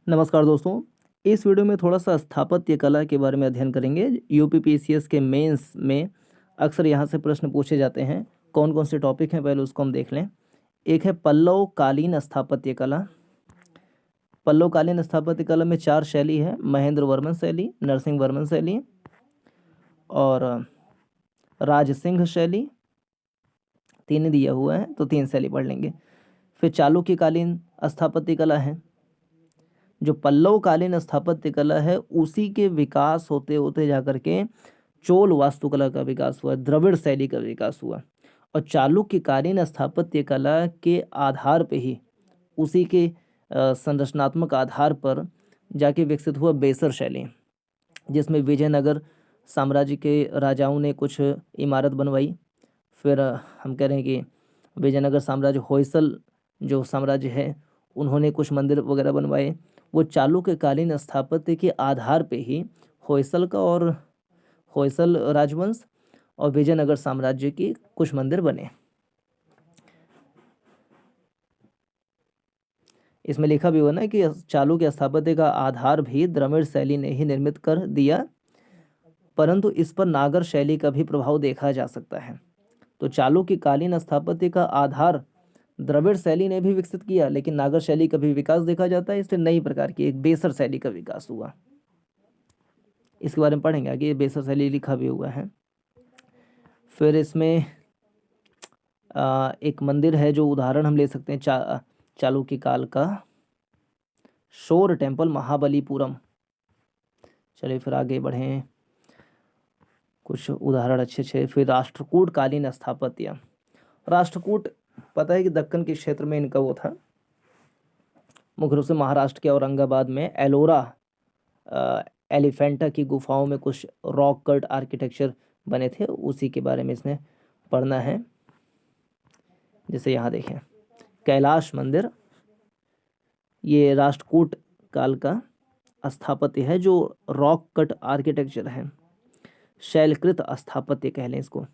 नमस्कार दोस्तों। इस वीडियो में थोड़ा सा स्थापत्य कला के बारे में अध्ययन करेंगे। यूपीपीसीएस के मेंस में अक्सर यहाँ से प्रश्न पूछे जाते हैं। कौन कौन से टॉपिक हैं पहले उसको हम देख लें। एक है पल्लव कालीन स्थापत्य कला। पल्लव कालीन स्थापत्य कला में 4 शैली है: महेंद्र वर्मन शैली, नरसिंह वर्मन शैली और राजसिंह शैली। 3 दिया हुआ है तो 3 शैली पढ़ लेंगे। फिर चालुक्यकालीन स्थापत्य कला है। जो पल्लव कालीन स्थापत्य कला है उसी के विकास होते होते जाकर के चोल वास्तुकला का विकास हुआ, द्रविड़ शैली का विकास हुआ। और चालुक्यकालीन स्थापत्य कला के आधार पे ही, उसी के संरचनात्मक आधार पर जाके विकसित हुआ बेसर शैली, जिसमें विजयनगर साम्राज्य के राजाओं ने कुछ इमारत बनवाई। फिर हम कह रहे हैं कि विजयनगर साम्राज्य, होयसल जो साम्राज्य है, उन्होंने कुछ मंदिर वगैरह बनवाए। वो चालुक्यकालीन स्थापत्य के आधार पे ही होयसल राजवंश और विजयनगर साम्राज्य की कुछ मंदिर बने। इसमें लिखा भी हुआ ना कि चालुक्य स्थापत्य का आधार भी द्रविड़ शैली ने ही निर्मित कर दिया, परंतु इस पर नागर शैली का भी प्रभाव देखा जा सकता है। तो चालुक्यकालीन स्थापत्य का आधार द्रविड़ शैली ने भी विकसित किया, लेकिन नागर शैली का भी विकास देखा जाता है। इसलिए नई प्रकार की एक बेसर शैली का विकास हुआ। इसके बारे में पढ़ेंगे आगे। बेसर शैली लिखा भी हुआ है। फिर इसमें एक मंदिर है जो उदाहरण हम ले सकते हैं चालुक्य काल का, शोर टेम्पल, महाबलीपुरम। चलिए फिर आगे बढ़ें, कुछ उदाहरण अच्छे। फिर राष्ट्रकूट कालीन स्थापत्य। राष्ट्रकूट पता है कि दक्कन के क्षेत्र में इनका वो था, मुख्य रूप से महाराष्ट्र के औरंगाबाद में एलोरा एलिफेंटा की गुफाओं में कुछ रॉक कट आर्किटेक्चर बने थे, उसी के बारे में इसमें पढ़ना है। जैसे यहाँ देखें, कैलाश मंदिर, ये राष्ट्रकूट काल का स्थापत्य है जो रॉक कट आर्किटेक्चर है, शैलकृत स्थापत्य कह लें इसको।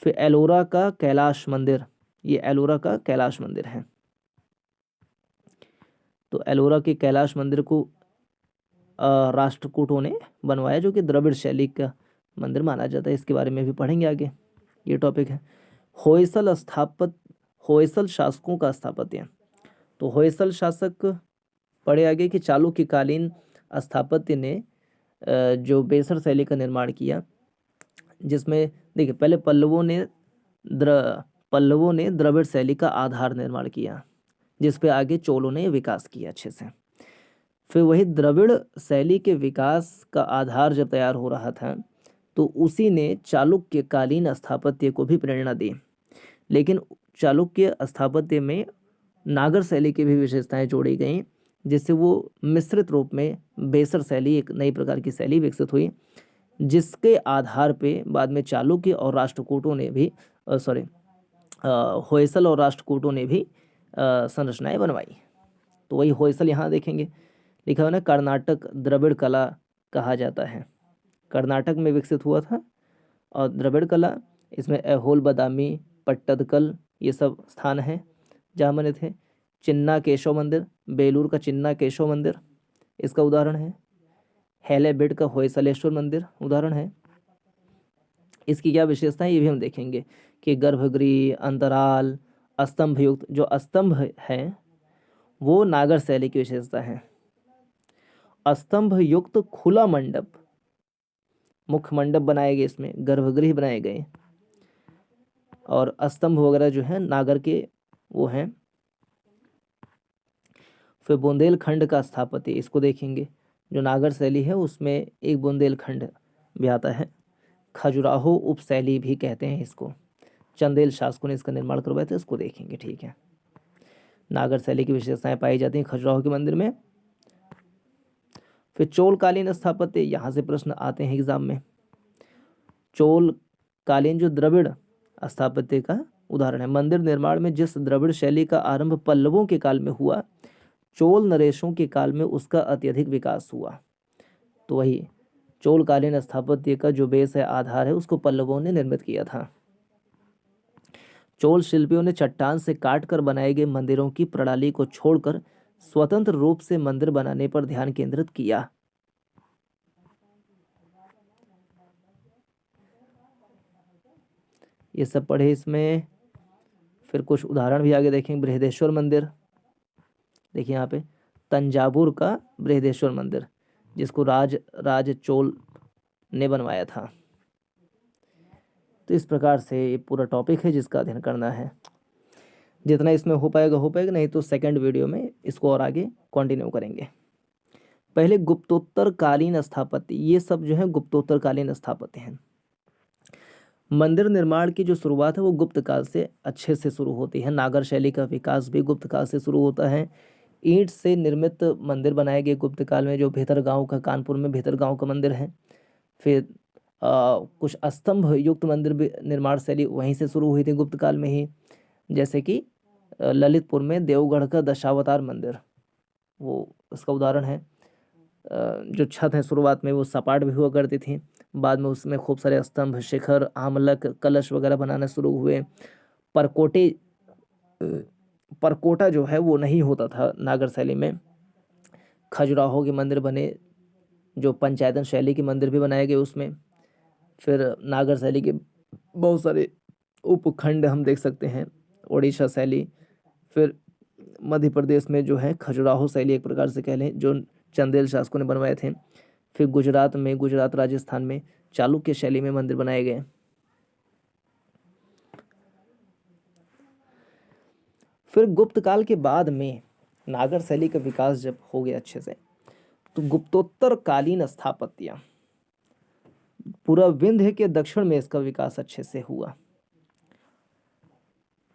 फिर एलोरा का कैलाश मंदिर, ये एलोरा का कैलाश मंदिर है। तो एलोरा के कैलाश मंदिर को राष्ट्रकूटों ने बनवाया, जो कि द्रविड़ शैली का मंदिर माना जाता है। इसके बारे में भी पढ़ेंगे आगे, ये टॉपिक है। होयसल शासकों का स्थापत्य। तो होयसल शासक पढ़े आगे कि चालुक्यकालीन स्थापत्य ने जो बेसर शैली का निर्माण किया, जिसमें देखिए पहले पल्लवों ने द्रविड़ शैली का आधार निर्माण किया, जिस पे आगे चोलों ने विकास किया अच्छे से। फिर वही द्रविड़ शैली के विकास का आधार जब तैयार हो रहा था तो उसी ने चालुक्यकालीन स्थापत्य को भी प्रेरणा दी। लेकिन चालुक्य स्थापत्य में नागर शैली की भी विशेषताएं जोड़ी गईं, जिससे वो मिश्रित रूप में बेसर शैली, एक नई प्रकार की शैली विकसित हुई, जिसके आधार पे बाद में चालुक्य और राष्ट्रकूटों ने भी होयसल और राष्ट्रकूटों ने भी संरचनाएं बनवाई। तो वही होयसल यहाँ देखेंगे लिखा हुआ ना, कर्नाटक द्रविड़ कला कहा जाता है। कर्नाटक में विकसित हुआ था। और द्रविड़ कला, इसमें ऐहोल, बादामी, पट्टदकल, ये सब स्थान हैं जहाँ बने थे। चिन्ना केशव मंदिर, बेलूर का चिन्ना केशव मंदिर इसका उदाहरण है। हैलेबिड का होयसलेश्वर मंदिर उदाहरण है। इसकी क्या विशेषता है ये भी हम देखेंगे कि गर्भगृह, अंतराल, स्तंभ युक्त, जो स्तंभ हैं वो नागर शैली की विशेषता है। स्तंभ युक्त खुला मंडप, मुख्य मंडप बनाए गए, इसमें गर्भगृह बनाए गए, और स्तंभ वगैरह जो है नागर के वो हैं। फिर बुंदेलखंड का स्थापत्य, इसको देखेंगे। जो नागर शैली है उसमें एक बुंदेलखंड भी आता है। खजुराहो उपशैली भी कहते हैं इसको। चंदेल शासकों ने इसका निर्माण करवाया था, इसको देखेंगे। ठीक है, नागर शैली की विशेषताएं पाई जाती हैं खजुराहो के मंदिर में। फिर चोल कालीन स्थापत्य, यहाँ से प्रश्न आते हैं एग्जाम में। चोल कालीन जो द्रविड़ स्थापत्य का उदाहरण है। मंदिर निर्माण में जिस द्रविड़ शैली का आरंभ पल्लवों के काल में हुआ, चोल नरेशों के काल में उसका अत्यधिक विकास हुआ। तो वही चोल कालीन स्थापत्य का जो बेस है, आधार है, उसको पल्लवों ने निर्मित किया था। चोल शिल्पियों ने चट्टान से काटकर बनाए गए मंदिरों की प्रणाली को छोड़कर स्वतंत्र रूप से मंदिर बनाने पर ध्यान केंद्रित किया? ये सब पढ़े इसमें। फिर कुछ उदाहरण भी आगे देखेंगे। बृहदेश्वर मंदिर, देखिए यहाँ पे तंजावुर का बृहदेश्वर मंदिर, जिसको राज चोल ने बनवाया था। तो इस प्रकार से ये पूरा टॉपिक है जिसका अध्ययन करना है। जितना इसमें हो पाएगा, नहीं तो सेकंड वीडियो में इसको और आगे कंटिन्यू करेंगे। पहले गुप्तोत्तरकालीन स्थापत्य, ये सब जो है गुप्तोत्तरकालीन स्थापत्य हैं। मंदिर निर्माण की जो शुरुआत है वो गुप्त काल से अच्छे से शुरू होती है। नागर शैली का विकास भी गुप्त काल से शुरू होता है। ईंट से निर्मित मंदिर बनाए गए गुप्त काल में, जो भीतरगांव का, कानपुर में भीतरगांव का मंदिर है। फिर कुछ स्तंभ युक्त मंदिर भी निर्माण शैली वहीं से शुरू हुई थी गुप्त काल में ही, जैसे कि ललितपुर में देवगढ़ का दशावतार मंदिर, वो उसका उदाहरण है। जो छत है शुरुआत में वो सपाट भी हुआ करती थी, बाद में उसमें खूब सारे स्तंभ, शिखर, आमलक, कलश वगैरह बनाना शुरू हुए। परकोटा जो है वो नहीं होता था नागर शैली में। खजुराहो के मंदिर बने, जो पंचायतन शैली के मंदिर भी बनाए गए उसमें। फिर नागर शैली के बहुत सारे उपखंड हम देख सकते हैं, उड़ीसा शैली। फिर मध्य प्रदेश में जो है खजुराहो शैली एक प्रकार से कह लें, जो चंदेल शासकों ने बनवाए थे। फिर गुजरात राजस्थान में चालुक्य शैली में मंदिर बनाए गए। फिर गुप्त काल के बाद में नागर शैली का विकास जब हो गया अच्छे से, तो गुप्तोत्तरकालीन स्थापत्य, पूरा विंध्य के दक्षिण में इसका विकास अच्छे से हुआ।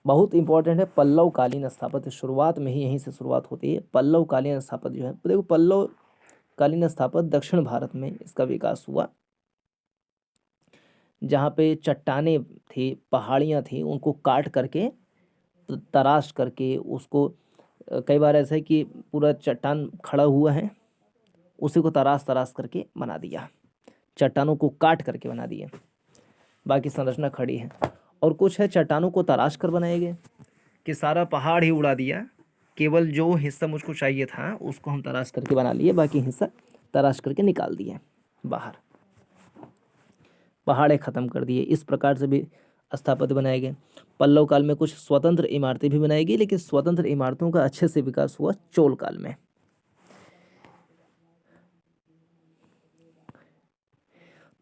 बहुत इंपॉर्टेंट है पल्लव कालीन स्थापत्य, शुरुआत में ही यहीं से शुरुआत होती है। पल्लव कालीन स्थापत्य जो है, देखो पल्लव कालीन स्थापत्य दक्षिण भारत में इसका विकास हुआ, जहाँ पे चट्टानें थी, पहाड़ियाँ थी, उनको काट करके, तराश करके उसको, कई बार ऐसा है कि पूरा चट्टान खड़ा हुआ है, उसी को तराश करके बना दिया, चट्टानों को काट करके बना दिया, बाकी संरचना खड़ी है। और कुछ है चट्टानों को तराश कर बनाए गए, कि सारा पहाड़ ही उड़ा दिया, केवल जो हिस्सा मुझको चाहिए था उसको हम तराश करके बना लिए, बाकी हिस्सा तराश करके निकाल दिए बाहर, पहाड़े ख़त्म कर दिए। इस प्रकार से भी स्थापत्य बनाए गए। पल्लव काल में कुछ स्वतंत्र इमारतें भी बनाई गई, लेकिन स्वतंत्र इमारतों का अच्छे से विकास हुआ चोल काल में।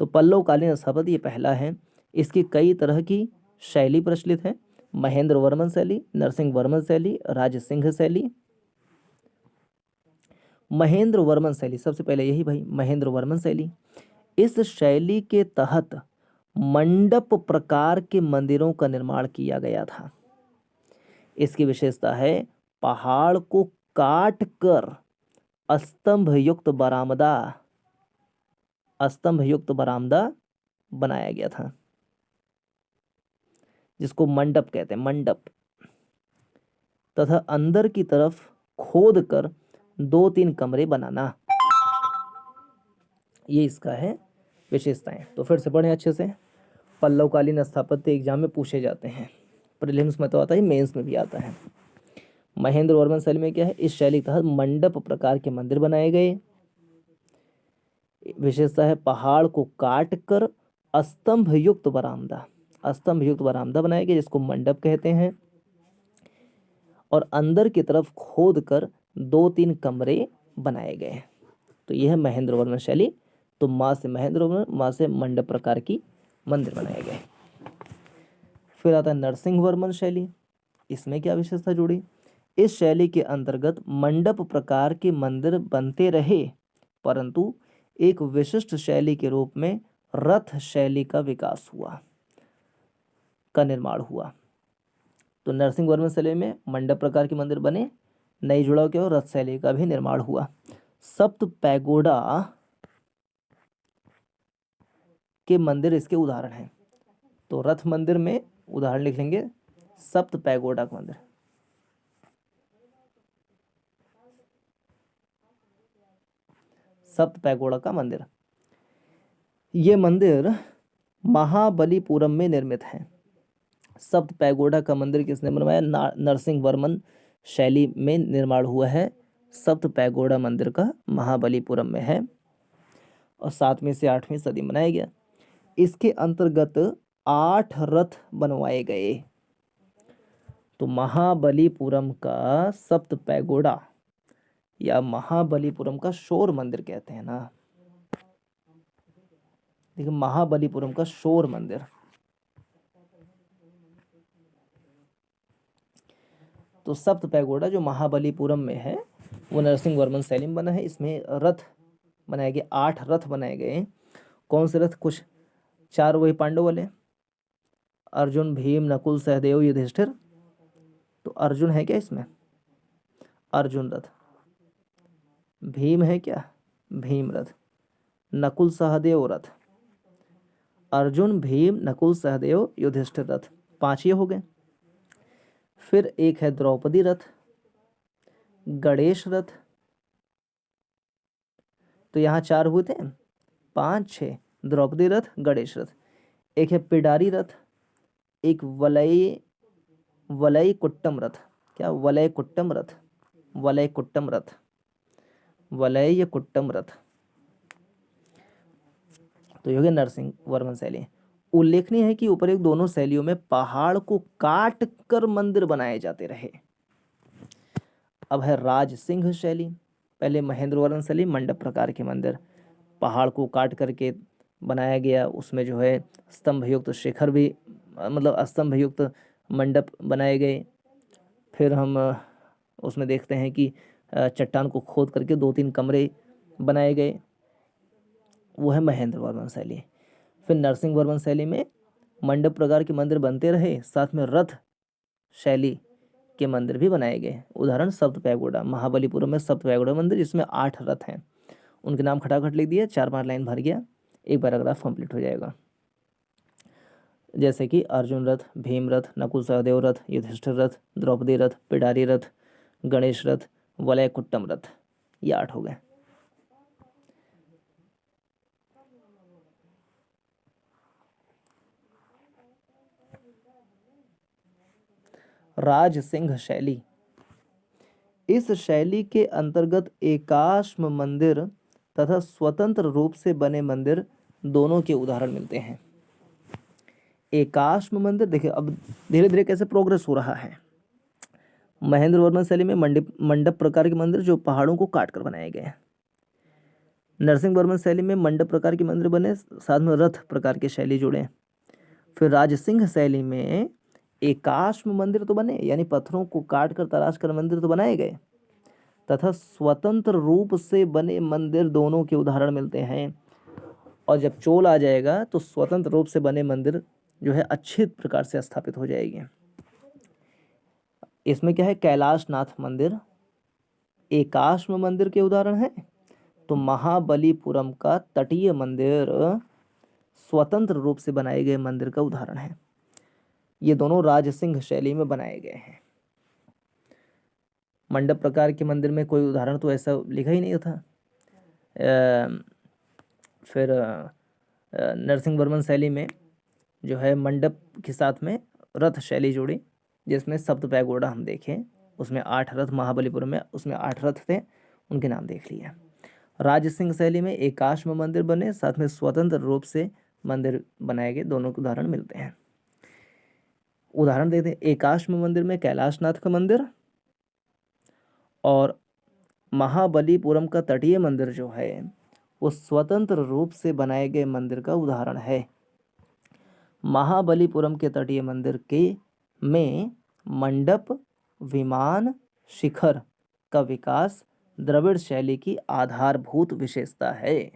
तो पल्लव कालीन स्थापत्य ये पहला है। इसकी कई तरह की शैली प्रचलित है। महेंद्र वर्मन शैली, नरसिंह वर्मन शैली, राजसिंह शैली। महेंद्र वर्मन शैली सबसे पहले, यही भाई महेंद्र वर्मन शैली। इस शैली के तहत मंडप प्रकार के मंदिरों का निर्माण किया गया था। इसकी विशेषता है पहाड़ को काट कर स्तंभ युक्त बरामदा बनाया गया था, जिसको मंडप कहते हैं, मंडप। तथा अंदर की तरफ खोद कर 2-3 कमरे बनाना, ये इसका है विशेषताएं। तो फिर से पढ़ें अच्छे से। पल्लव कालीन स्थापत्य एग्जाम में पूछे जाते हैं, प्रीलिम्स में तो आता है, मेंस में भी आता है। महेंद्र वर्मन शैली में क्या है, इस शैली के तहत मंडप प्रकार के मंदिर बनाए गए। विशेषता है पहाड़ को काट कर स्तंभ युक्त बरामदा बनाए गए, जिसको मंडप कहते हैं। और अंदर की तरफ खोद कर 2-3 कमरे बनाए गए। तो यह है महेंद्र वर्मन शैली। तो माँ से महेंद्र वर्मन, माँ से मंडप प्रकार की मंदिर बनाए गए। फिर आता है नरसिंह वर्मन शैली। इसमें क्या विशेषता जुड़ी, इस शैली के अंतर्गत मंडप प्रकार के मंदिर बनते रहे, परंतु एक विशिष्ट शैली के रूप में रथ शैली का निर्माण हुआ। तो नरसिंह वर्मन शैली में मंडप प्रकार के मंदिर बने, नई जुड़ाव के, और रथ शैली का भी निर्माण हुआ। सप्त पैगोडा के मंदिर इसके उदाहरण हैं। तो रथ मंदिर में उदाहरण लिख लेंगे, सप्त पैगोडा का मंदिर। सप्त पैगोडा का मंदिर, ये मंदिर महाबलीपुरम में निर्मित है। सप्त पैगोडा का मंदिर किसने बनवाया, नरसिंह वर्मन शैली में निर्माण हुआ है, सप्त पैगोडा मंदिर का महाबलीपुरम में है और 7वीं से 8वीं सदी में बनाया गया। इसके अंतर्गत 8 रथ बनवाए गए। तो महाबलीपुरम का सप्त पैगोडा या महाबलीपुरम का शोर मंदिर कहते हैं ना, देखिए महाबलीपुरम का शोर मंदिर। तो सप्त पैगोडा जो महाबलीपुरम में है वो नरसिंह वर्मन शैली में बना है। इसमें रथ बनाए गए, 8 रथ बनाए गए। कौन से रथ? कुछ 4 वही पांडव वाले, अर्जुन, भीम, नकुल, सहदेव, युधिष्ठिर। तो अर्जुन है क्या इसमें? अर्जुन रथ। भीम है क्या? भीम रथ। नकुल सहदेव रथ। अर्जुन, भीम, नकुल, सहदेव, युधिष्ठिर रथ, 5 ये हो गए। फिर एक है द्रौपदी रथ, गणेश रथ। तो यहाँ 4 हुए थे, 5 6, द्रौपदी रथ, गणेश रथ। एक है पिडारी रथ, एक वलय कुट्टम रथ। क्या? वलय कुट्टम रथ, वलय कुट्टम रथ, वलय कुट्टम रथ। तो ये हो गया नरसिंह वर्मन शैली। उल्लेखनीय है कि ऊपर्युक्त दोनों शैलियों में पहाड़ को काट कर मंदिर बनाए जाते रहे। अब है राज सिंह शैली। पहले महेंद्र वर्मन शैली, मंडप प्रकार के मंदिर, पहाड़ को काट करके बनाया गया। उसमें जो है स्तंभ युक्त शिखर भी, मतलब स्तंभ युक्त मंडप बनाए गए। फिर हम उसमें देखते हैं कि चट्टान को खोद करके 2-3 कमरे बनाए गए। वो है महेंद्र वर्मन शैली। फिर नरसिंह वर्मन शैली में मंडप प्रकार के मंदिर बनते रहे, साथ में रथ शैली के मंदिर भी बनाए गए। उदाहरण सप्त पैगोडा, महाबलीपुरम में सप्त पैगोडा मंदिर, जिसमें 8 रथ हैं। उनके नाम खटाखट लिख दिए, 4-5 लाइन भर गया, एक पैराग्राफ कंप्लीट हो जाएगा। जैसे कि अर्जुन रथ, भीम रथ, नकुल सहदेव रथ, युधिष्ठिर रथ, द्रौपदी रथ, पिडारी रथ, गणेश रथ, वलय कुट्टम रथ, ये 8 हो गए। राज सिंह शैली। इस शैली के अंतर्गत एकाश्म मंदिर तथा स्वतंत्र रूप से बने मंदिर दोनों के उदाहरण मिलते हैं। एकाश्म मंदिर देखिए अब धीरे धीरे कैसे प्रोग्रेस हो रहा है। महेंद्र वर्मन शैली में मंडप प्रकार के मंदिर जो पहाड़ों को काट कर बनाए गए। नरसिंह वर्मन शैली में मंडप प्रकार के मंदिर बने, साथ में रथ प्रकार की शैली जुड़े। फिर राजसिंह शैली में एकाश्म मंदिर तो बने, यानी पत्थरों को काट कर तराश कर मंदिर तो बनाए गए, तथा स्वतंत्र रूप से बने मंदिर दोनों के उदाहरण मिलते हैं। और जब चोल आ जाएगा तो स्वतंत्र रूप से बने मंदिर जो है अच्छे प्रकार से स्थापित हो जाएगी। इसमें क्या है? कैलाशनाथ मंदिर एकाश्म मंदिर के उदाहरण है, तो महाबलीपुरम का तटीय मंदिर स्वतंत्र रूप से बनाए गए मंदिर का उदाहरण है। ये दोनों राजसिंह शैली में बनाए गए हैं। मंडप प्रकार के मंदिर में कोई उदाहरण तो ऐसा लिखा ही नहीं था। फिर नरसिंह वर्मन शैली में जो है मंडप के साथ में रथ शैली जुड़ी, जिसमें सप्त पैगोडा हम देखें, उसमें 8 रथ, महाबलीपुरम में उसमें 8 रथ थे, उनके नाम देख लिए। राजसिंह शैली में एकाश्म मंदिर बने, साथ में स्वतंत्र रूप से मंदिर बनाए गए, दोनों के उदाहरण मिलते हैं। उदाहरण देते हैं, एकाश्म मंदिर में कैलाशनाथ का मंदिर और महाबलीपुरम का तटीय मंदिर जो है वो स्वतंत्र रूप से बनाए गए मंदिर का उदाहरण है। महाबलीपुरम के तटीय मंदिर के में मंडप, विमान, शिखर का विकास द्रविड़ शैली की आधारभूत विशेषता है।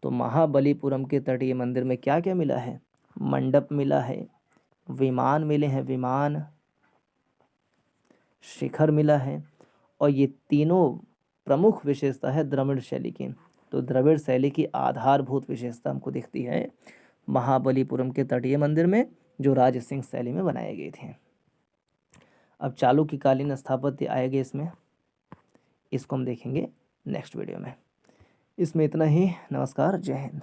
तो महाबलीपुरम के तटीय मंदिर में क्या क्या मिला है? मंडप मिला है, विमान मिले हैं, विमान, शिखर मिला है, और ये तीनों प्रमुख विशेषता है द्रविड़ शैली की। तो द्रविड़ शैली की आधारभूत विशेषता हमको दिखती है महाबलीपुरम के तटीय मंदिर में, जो राजसिंह शैली में बनाए गए थे। अब चालुक्यकालीन स्थापत्य आएगा इसमें, इसको हम देखेंगे नेक्स्ट वीडियो में। इसमें इतना ही। नमस्कार, जय हिंद।